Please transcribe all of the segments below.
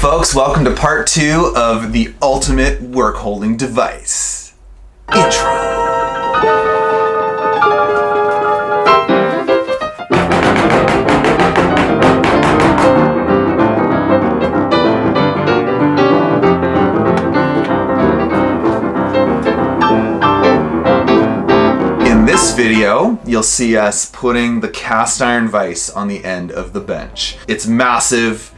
folks, welcome to part 2 of the ultimate work holding device. Intro. In this video, you'll see us putting the cast iron vise on the end of the bench. It's massive.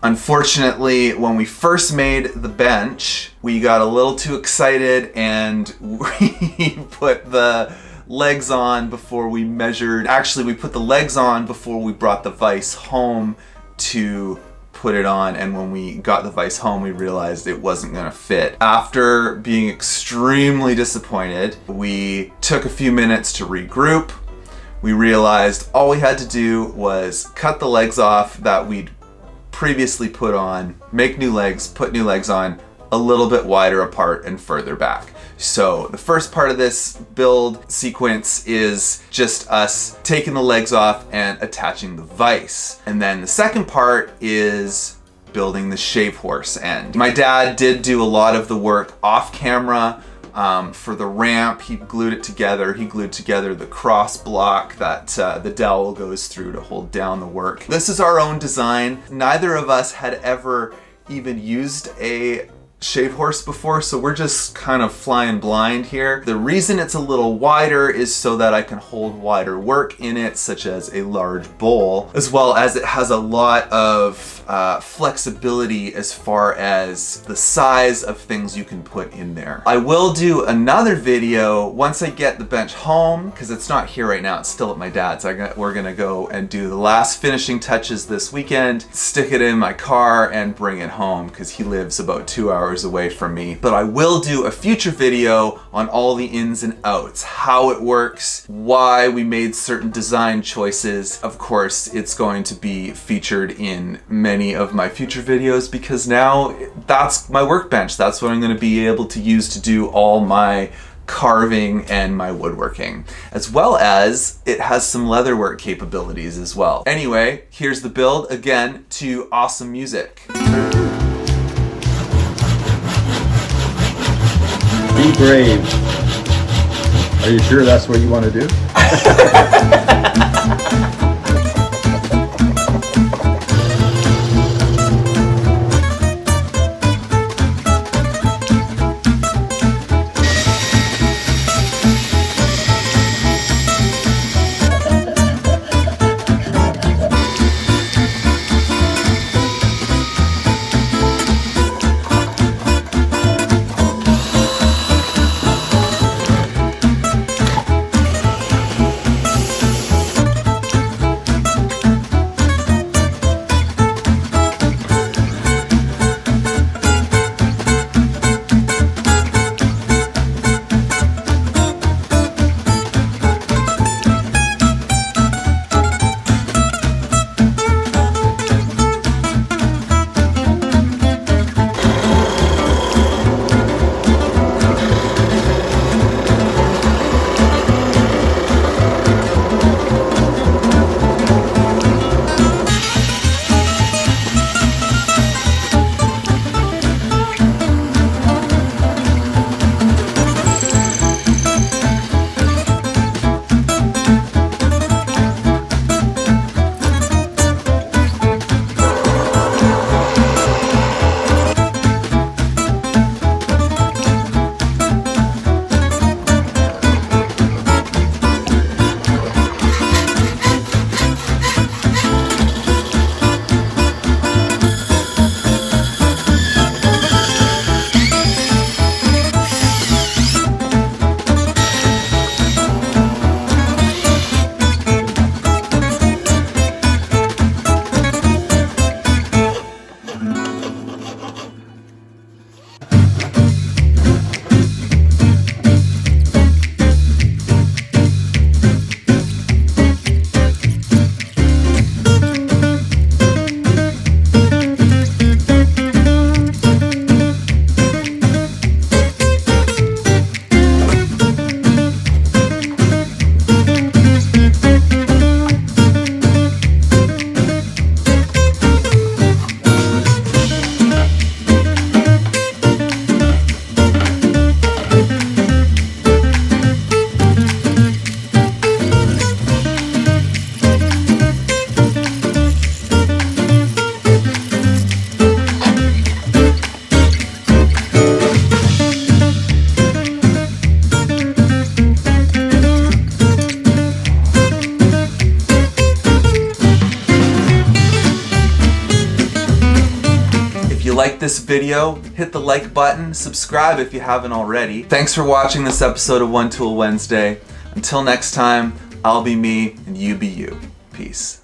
Unfortunately, when we first made the bench, we got a little too excited and we put the legs on before we measured. Actually, we put the legs on before we brought the vise home to put it on, and when we got the vise home, we realized it wasn't gonna fit. After being extremely disappointed, we took a few minutes to regroup. We realized all we had to do was cut the legs off that we'd previously put on, make new legs, put new legs on, a little bit wider apart and further back. So the first part of this build sequence is just us taking the legs off and attaching the vise. And then the second part is building the shape horse end. My dad did do a lot of the work off camera. For the ramp, he glued it together. He glued together the cross block that the dowel goes through to hold down the work. This is our own design. Neither of us had ever even used a shape horse before, so we're just kind of flying blind here. The reason it's a little wider is so that I can hold wider work in it, such as a large bowl, as well as it has a lot of flexibility as far as the size of things you can put in there. I will do another video once I get the bench home, because it's not here right now, it's still at my dad's. We're gonna go and do the last finishing touches this weekend, stick it in my car and bring it home, because he lives about 2 hours away from me. But I will do a future video on all the ins and outs, how it works, why we made certain design choices. Of course, it's going to be featured in many of my future videos, because now that's my workbench. That's what I'm going to be able to use to do all my carving and my woodworking, as well as it has some leatherwork capabilities as well. Anyway, here's the build, again, to awesome music. Be brave. Are you sure that's what you want to do? like this video, hit the like button, subscribe if you haven't already. Thanks for watching this episode of One Tool Wednesday. Until next time, I'll be me and you be you. Peace.